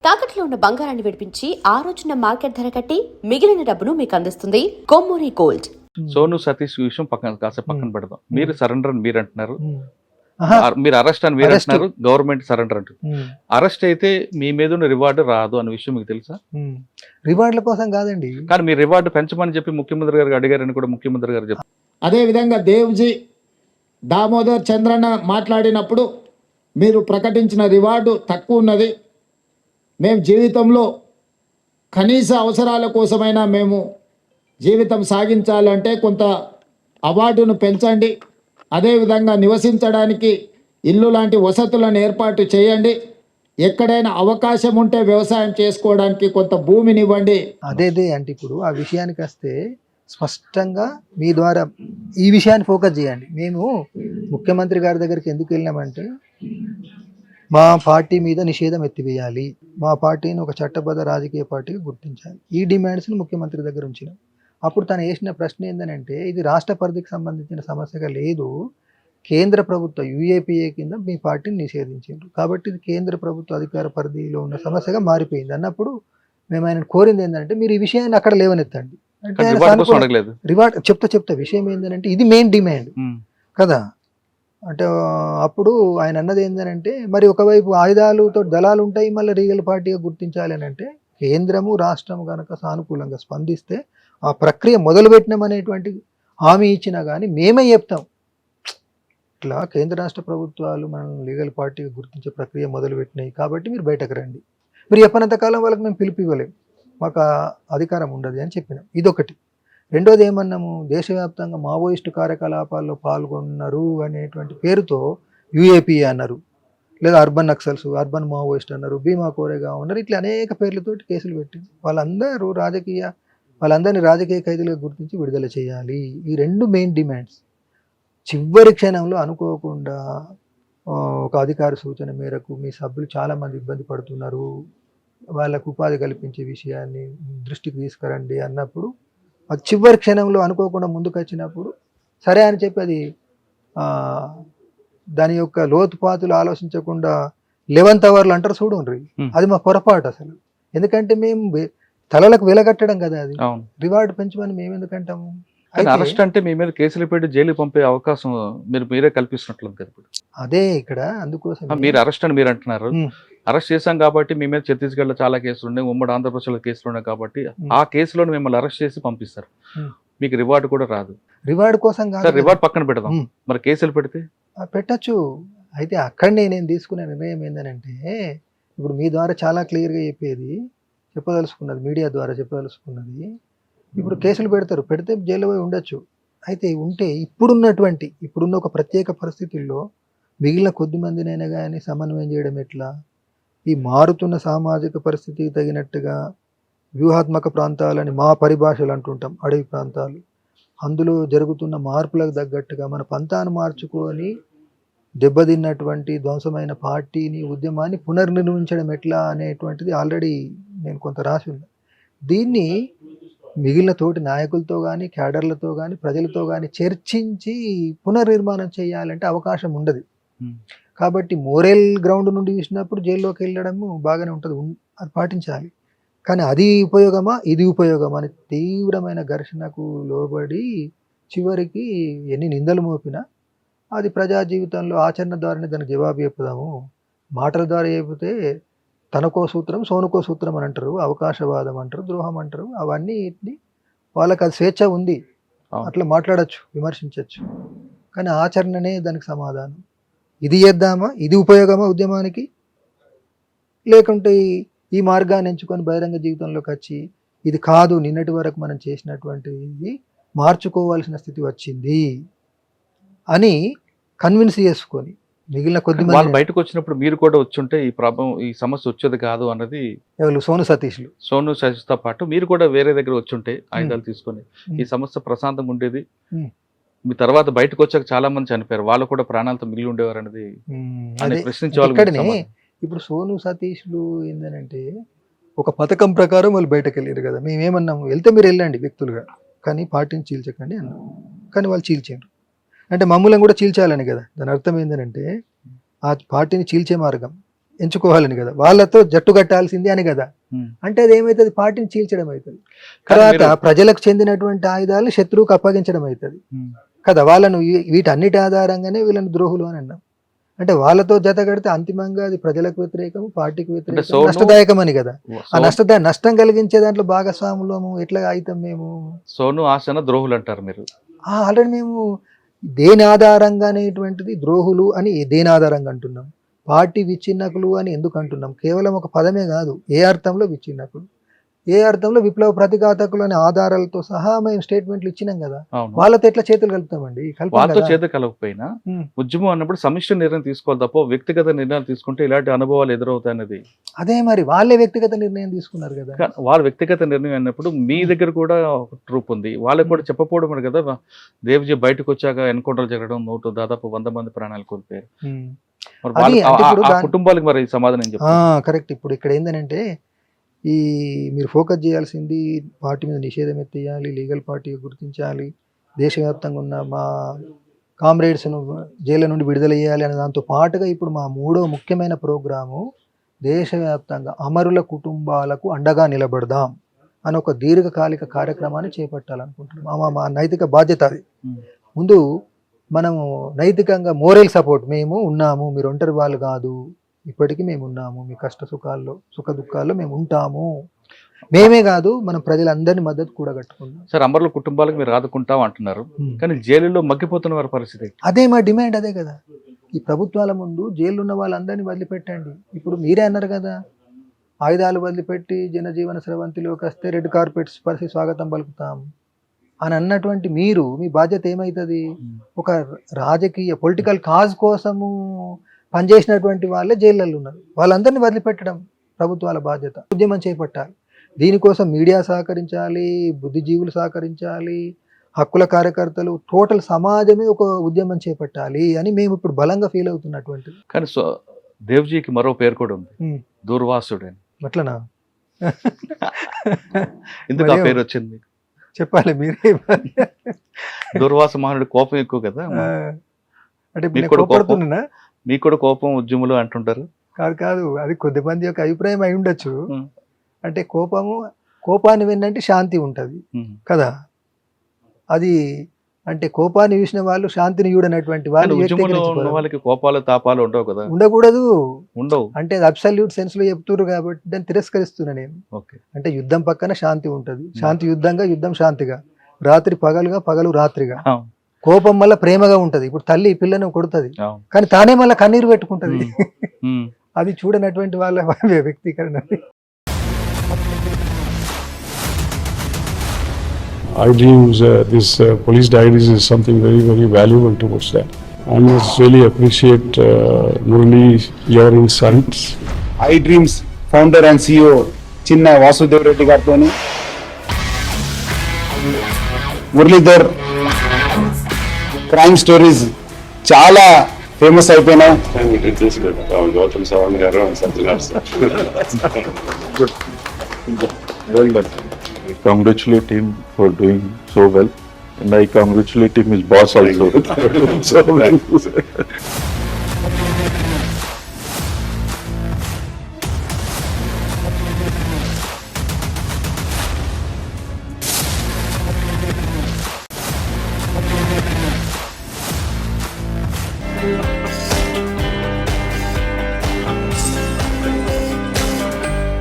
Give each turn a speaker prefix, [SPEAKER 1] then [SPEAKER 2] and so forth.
[SPEAKER 1] తాకట్లో ఉన్న బంగారాన్ని విడిపించి ఆ రోజున మార్కెట్ ధర కట్టి మిగిలిన డబ్బును మీకు అందిస్తుంది కొమ్మూరి గోల్డ్.
[SPEAKER 2] సోను సతీష్ విషయం పక్కన పెడదాం. మీరు సరెండర్ అని మీరు అంటున్నారు, మీరు అరెస్ట్ అని మీరు అంటున్నారు, గవర్నమెంట్ సరెండర్ అంటుంది. అరెస్ట్ అయితే మీ మీద ఉన్న రివార్డు రాదు అనే విషయం మీకు తెలుసా?
[SPEAKER 3] రివార్డుల కోసం కాదండి,
[SPEAKER 2] కానీ మీరు రివార్డు పెంచమని చెప్పి ముఖ్యమంత్రి గారికి అడిగారని కూడా ముఖ్యమంత్రి గారు చెప్పారు.
[SPEAKER 4] అదే విధంగా దేవ్జీ దామోదర్ చంద్రన్న మాట్లాడినప్పుడు మీరు ప్రకటించిన రివార్డు తక్కువ ఉన్నది, మేము జీవితంలో కనీస అవసరాల కోసమైనా మేము జీవితం సాగించాలంటే కొంత అవార్డును పెంచండి, అదేవిధంగా నివసించడానికి ఇల్లు లాంటి వసతులను ఏర్పాటు చేయండి, ఎక్కడైనా అవకాశం ఉంటే వ్యవసాయం చేసుకోవడానికి కొంత భూమిని ఇవ్వండి.
[SPEAKER 3] అదే అంటే ఇప్పుడు ఆ విషయానికి వస్తే స్పష్టంగా మీ ద్వారా ఈ విషయాన్ని ఫోకస్ చేయండి. మేము ముఖ్యమంత్రి గారి దగ్గరికి ఎందుకు వెళ్ళినామంటే మా పార్టీ మీద నిషేధం ఎత్తివేయాలి, మా పార్టీని ఒక చట్టబద్ధ రాజకీయ పార్టీగా గుర్తించాలి, ఈ డిమాండ్స్ని ముఖ్యమంత్రి దగ్గర ఉంచినాం. అప్పుడు తను వేసిన ప్రశ్న ఏంటంటే ఇది రాష్ట్ర పరిధికి సంబంధించిన సమస్యగా లేదు, కేంద్ర ప్రభుత్వ యుఏపిఏ కింద మీ పార్టీని నిషేధించారు కాబట్టి ఇది కేంద్ర ప్రభుత్వ అధికార పరిధిలో ఉన్న సమస్యగా మారిపోయింది అన్నప్పుడు మేము ఆయన కోరింది ఏంటంటే మీరు ఈ విషయాన్ని అక్కడ లేవనెత్తండి అంటే రివార్డ్ చెప్తా విషయం ఏంటంటే ఇది మెయిన్ డిమాండ్ కదా. అంటే అప్పుడు ఆయన అన్నది ఏంటంటే మరి ఒకవైపు ఆయుధాలతో దళాలు ఉంటాయి, మళ్ళీ రీగల్ పార్టీగా గుర్తించాలి అని అంటే కేంద్రము రాష్ట్రం కనుక సానుకూలంగా స్పందిస్తే ఆ ప్రక్రియ మొదలుపెట్టినామనేటువంటి హామీ ఇచ్చినా కానీ మేమే చెప్తాం ఇట్లా కేంద్ర రాష్ట్ర ప్రభుత్వాలు మనం లీగల్ పార్టీగా గుర్తించే ప్రక్రియ మొదలుపెట్టినాయి కాబట్టి మీరు బయటకు రండి, మీరు చెప్పినంత కాలం వాళ్ళకి మేము పిలుపు ఇవ్వలేము, మాకు అధికారం ఉండదు అని చెప్పినాం. ఇదొకటి. రెండోది ఏమన్నాము, దేశవ్యాప్తంగా మావోయిస్టు కార్యకలాపాల్లో పాల్గొన్నారు అనేటువంటి పేరుతో యుఏపిఏ అన్నారు, లేదా అర్బన్ నక్సల్స్, అర్బన్ మావోయిస్ట్ అన్నారు, భీమా కోరేగా ఉన్నారు, ఇట్లా అనేక పేర్లతోటి కేసులు పెట్టి వాళ్ళందరినీ రాజకీయ ఖైదీలుగా గుర్తించి విడుదల చేయాలి. ఈ రెండు మెయిన్ డిమాండ్స్. చివరి క్షణంలో అనుకోకుండా ఒక అధికార సూచన మేరకు మీ సభ్యులు చాలామంది ఇబ్బంది పడుతున్నారు, వాళ్ళకు ఉపాధి కల్పించే విషయాన్ని దృష్టికి తీసుకురండి అన్నప్పుడు అది చివరి క్షణంలో అనుకోకుండా ముందుకు వచ్చినప్పుడు సరే అని చెప్పి అది దాని యొక్క లోతుపాతులు ఆలోచించకుండా 11th అవర్లు అంటారు చూడండి, అది మా పొరపాటు అసలు. ఎందుకంటే మేము తలలకు వెలగట్టడం కదా, అది రివార్డు పెంచమని మేము ఎందుకంటాము.
[SPEAKER 2] అరెస్ట్ అంటే మీ మీద కేసులు పెట్టి జైలు పంపే అవకాశం మీరే కల్పిస్తున్నట్లు కదా.
[SPEAKER 3] అదే ఇక్కడ అందుకోసం
[SPEAKER 2] మీరు అరెస్ట్ అని మీరు అంటున్నారు, అరెస్ట్ చేశాం కాబట్టి మీ మీద ఛత్తీస్గఢ్ లో చాలా కేసులు ఉన్నాయి, ఉమ్మడి ఆంధ్రప్రదేశ్ లో కేసులు ఉన్నాయి కాబట్టి ఆ కేసులో మిమ్మల్ని అరెస్ట్ చేసి పంపిస్తారు, మీకు రివార్డు కూడా రాదు.
[SPEAKER 3] రివార్డు కోసం కాదు,
[SPEAKER 2] రివార్డు పక్కన పెడదాం, మరి కేసులు పెడితే
[SPEAKER 3] పెట్టచ్చు. అయితే అక్కడనే నేను తీసుకునే నిర్ణయం ఏంటంటే ఇప్పుడు మీ ద్వారా చాలా క్లియర్గా చెప్పదలుచుకున్నది, మీడియా ద్వారా చెప్పదలుచుకున్నది, ఇప్పుడు కేసులు పెడితే జైలు పోయి ఉండొచ్చు. అయితే ఇప్పుడున్న ఒక ప్రత్యేక పరిస్థితుల్లో మిగిలిన కొద్ది మందినైనా కానీ సమన్వయం చేయడం ఎట్లా, ఈ మారుతున్న సామాజిక పరిస్థితికి తగినట్టుగా వ్యూహాత్మక ప్రాంతాలని మా పరిభాషలు అంటుంటాం, అడవి ప్రాంతాలు, అందులో జరుగుతున్న మార్పులకు తగ్గట్టుగా మన పంతాను మార్చుకొని దెబ్బతిన్నటువంటి ధ్వంసమైన పార్టీని, ఉద్యమాన్ని పునర్నిర్మించడం ఎట్లా అనేటువంటిది ఆల్రెడీ నేను కొంత రాసి ఉన్నా. దీన్ని మిగిలిన తోటి నాయకులతో కానీ, క్యాడర్లతో కానీ, ప్రజలతో కానీ చర్చించి పునర్నిర్మాణం చేయాలంటే అవకాశం ఉండదు. కాబట్టి మోరల్ గ్రౌండ్ నుండి చూసినప్పుడు జైల్లోకి వెళ్ళడము బాగానే ఉంటుంది, అది పాటించాలి. కానీ అది ఉపయోగమా ఇది ఉపయోగమా అని తీవ్రమైన ఘర్షణకు లోబడి చివరికి ఎన్ని నిందలు మోపినా అది ప్రజా జీవితంలో ఆచరణ ద్వారానే దానికి జవాబు చెప్పుదాము. మాటల ద్వారా చెబితే తనకో సూత్రం సోనుకో సూత్రం అని అంటారు, అవకాశవాదం అంటారు, ద్రోహం అంటారు, అవన్నీ వాళ్ళకి అది స్వేచ్ఛ ఉంది, అట్లా మాట్లాడచ్చు, విమర్శించవచ్చు. కానీ ఆచరణనే దానికి సమాధానం. ఇది చేద్దామా, ఇది ఉపయోగమా ఉద్యమానికి, లేకుంటే ఈ మార్గాన్ని ఎంచుకొని బహిరంగ జీవితంలోకి వచ్చి ఇది కాదు నిన్నటి వరకు మనం చేసినటువంటి ఇది మార్చుకోవాల్సిన స్థితి వచ్చింది అని కన్విన్స్ చేసుకొని మిగిలిన కొద్ది
[SPEAKER 2] వాళ్ళు బయటకు వచ్చినప్పుడు మీరు కూడా వచ్చుంటే ఈ ప్రాబ్లం, ఈ సమస్య వచ్చేది కాదు అన్నది
[SPEAKER 3] ఎవరు సోను సతీష్తో
[SPEAKER 2] పాటు మీరు కూడా వేరే దగ్గర వచ్చుంటే ఆయుధాలు తీసుకొని ఈ సమస్య ప్రశాంతంగా ఉండేది. మీ తర్వాత బయటకు వచ్చాక చాలా మంది చనిపోయారు, వాళ్ళు కూడా ప్రాణాలతో మిగిలి ఉండేవారు అనేది ప్రశ్నించే వాళ్ళు.
[SPEAKER 3] ఇప్పుడు సోను సతీష్లు ఏంటంటే ఒక పథకం ప్రకారం వాళ్ళు బయటకు వెళ్ళారు కదా, మేమేమన్నాము వెళ్తే మీరు వెళ్ళండి వ్యక్తులుగా, కానీ పార్టీని చీల్చకండి అన్నాం. కానీ వాళ్ళు చీల్చారు అంటే మమ్మల్ని కూడా చీల్చాలని కదా. దాని అర్థం ఏంటంటే ఆ పార్టీని చీల్చే మార్గం ఎంచుకోవాలని కదా, వాళ్ళతో జట్టు కట్టాల్సింది అని కదా. అంటే అది ఏమవుతుంది, పార్టీని చీల్చడం అవుతుంది. తర్వాత ప్రజలకు చెందినటువంటి ఆయుధాలు శత్రువుకు అప్పగించడం అవుతుంది కదా. వాళ్ళను వీటన్నిటి ఆధారంగానే వీళ్ళని ద్రోహులు అని అన్నాం. అంటే వాళ్ళతో జత కడితే అంతిమంగా అది ప్రజలకు వ్యతిరేకం, పార్టీకి వ్యతిరేకం, నష్టదాయకం అని కదా. ఆ నష్టం కలిగించే దాంట్లో భాగస్వాములము ఎట్లా అవుతాం మేము?
[SPEAKER 2] సోను ఆసన ద్రోహులు అంటారు మీరు.
[SPEAKER 3] ఆల్రెడీ మేము దేని ఆధారంగా అనేటువంటిది ద్రోహులు అని దేని ఆధారంగా అంటున్నాం? పార్టీ విచ్ఛిన్నకులు అని ఎందుకు అంటున్నాం? కేవలం ఒక పదమే కాదు, ఏ అర్థంలో విచ్ఛిన్నకులు, ఏ అర్థంలో విప్లవ ప్రతిఘాతకులు అనే ఆధారాలతో సహా మేము స్టేట్మెంట్లు ఇచ్చినాం కదా. వాళ్ళతో ఎట్లా చేతులు కలుపుతామండి?
[SPEAKER 2] వాళ్ళతో చేతులు కలగకపోయినా ఉద్యమం అన్నప్పుడు సమిష్టి నిర్ణయం తీసుకోవాలి తప్ప వ్యక్తిగత నిర్ణయాలు తీసుకుంటే ఇలాంటి అనుభవాలు ఎదురవుతాయనేది. అదే
[SPEAKER 3] మరి వాళ్ళే వ్యక్తిగత నిర్ణయం తీసుకున్నారు కదా.
[SPEAKER 2] వాళ్ళ వ్యక్తిగత నిర్ణయం అన్నప్పుడు మీ దగ్గర కూడా ఒక ట్రూప్ ఉంది, వాళ్ళకి కూడా చెప్పకపోవడం కదా. దేవ్జీ బయటకు వచ్చాక ఎన్కౌంటర్లు జరగడం, దాదాపు 100 మంది ప్రాణాలు కోల్పోయారు. కుటుంబాలకు మరి సమాధానం చెప్పారు.
[SPEAKER 3] కరెక్ట్. ఇప్పుడు ఇక్కడ ఏంటంటే మీరు ఫోకస్ చేయాల్సింది పార్టీ మీద నిషేధం ఎత్తేయాలి, లీగల్ పార్టీగా గుర్తించాలి, దేశవ్యాప్తంగా ఉన్న మా కామ్రేడ్స్ను జైలు నుండి విడుదల చేయాలి అనే దాంతో పాటుగా ఇప్పుడు మా 3వ ముఖ్యమైన ప్రోగ్రాము దేశవ్యాప్తంగా అమరుల కుటుంబాలకు అండగా నిలబడదాం అని ఒక దీర్ఘకాలిక కార్యక్రమాన్ని చేపట్టాలనుకుంటున్నాం. మా నైతిక బాధ్యత అది. ముందు మనము నైతికంగా మోరల్ సపోర్ట్, మేము ఉన్నాము, మీరు ఒంటరి వాళ్ళు కాదు, ఇప్పటికీ మేము ఉన్నాము, మీ కష్ట సుఖాల్లో సుఖ దుఃఖాల్లో మేము ఉంటాము. మేమే కాదు, మనం ప్రజలందరినీ మద్దతు కూడా కట్టుకున్నాం.
[SPEAKER 2] సార్, అమరుల కుటుంబాలకు మీరు ఆదుకుంటాం అంటున్నారు, కానీ జైలులో మగ్గిపోతున్న వారి పరిస్థితి
[SPEAKER 3] అదే. మా డిమాండ్ అదే కదా. ఈ ప్రభుత్వాల ముందు జైలు ఉన్న వాళ్ళందరినీ వదిలిపెట్టండి. ఇప్పుడు మీరే అన్నారు కదా, ఆయుధాలు వదిలిపెట్టి జనజీవన స్రవంతిలోకి వస్తే రెడ్ కార్పెట్స్ పరిస్థితి స్వాగతం పలుకుతాం అని అన్నటువంటి మీరు, మీ బాధ్యత ఏమవుతుంది? ఒక రాజకీయ పొలిటికల్ కాజ్ కోసము పనిచేసినటువంటి వాళ్ళే జైళ్ళల్లో ఉన్నారు, వాళ్ళందరినీ వదిలిపెట్టడం ప్రభుత్వాల బాధ్యత. ఉద్యమం చేపట్టాలి, దీనికోసం మీడియా సహకరించాలి, బుద్ధిజీవులు సహకరించాలి, హక్కుల కార్యకర్తలు, టోటల్ సమాజమే ఒక ఉద్యమం చేపట్టాలి అని మేము ఇప్పుడు బలంగా ఫీల్ అవుతున్నటువంటిది.
[SPEAKER 2] కానీ దేవ్జీకి మరో పేరు కూడా ఉంది, దూర్వాసుడు అని.
[SPEAKER 3] అట్లనా?
[SPEAKER 2] ఎందుకు ఆ పేరు వచ్చింది
[SPEAKER 3] చెప్పాలి మీరే.
[SPEAKER 2] దూర్వాస మహానుడి కోపం ఎక్కువ కదా.
[SPEAKER 3] అంటే
[SPEAKER 2] మీకు కూడా కోపం ఉద్యములు అంటుంటారు.
[SPEAKER 3] కాదు, అది కొద్దిమంది యొక్క అభిప్రాయం అయి ఉండొచ్చు. అంటే కోపాన్ని విన్నంటే శాంతి ఉంటది కదా. అది అంటే కోపాన్ని చూసిన వాళ్ళు శాంతిని చూడనటువంటి
[SPEAKER 2] వాళ్ళకి కోపాలు తాపాలు ఉండవు కదా.
[SPEAKER 3] ఉండకూడదు,
[SPEAKER 2] ఉండవు.
[SPEAKER 3] అంటే అబ్సల్యూట్ సెన్స్ లో చెప్తున్నారు కాబట్టి దాన్ని తిరస్కరిస్తున్నా నేను. అంటే యుద్ధం పక్కన శాంతి ఉంటది, శాంతి యుద్ధంగా, యుద్ధం శాంతిగా, రాత్రి పగలుగా, పగలు రాత్రిగా. కోపం వల్ల ప్రేమగా ఉంటది. ఇప్పుడు తల్లి పిల్లను కొడుతుంది, కానీ తానే మళ్ళీ కన్నీరు పెట్టుకుంటది. అది చూడనటువంటి వాళ్ళ వ్యక్తీకరణ.
[SPEAKER 5] I dreams, this police diaries is something very, very valuable towards that. I must really appreciate Murali, your insights.
[SPEAKER 6] I dreams founder and CEO Chinna Vasudev Reddy Gartoni, Muralidhar crime stories చాలా famous అయిపోయినాయి.
[SPEAKER 5] Gautam Savan garu and Satyanar sir. Good. Well done. I congratulate him for doing so well, and I congratulate him his boss also. So well.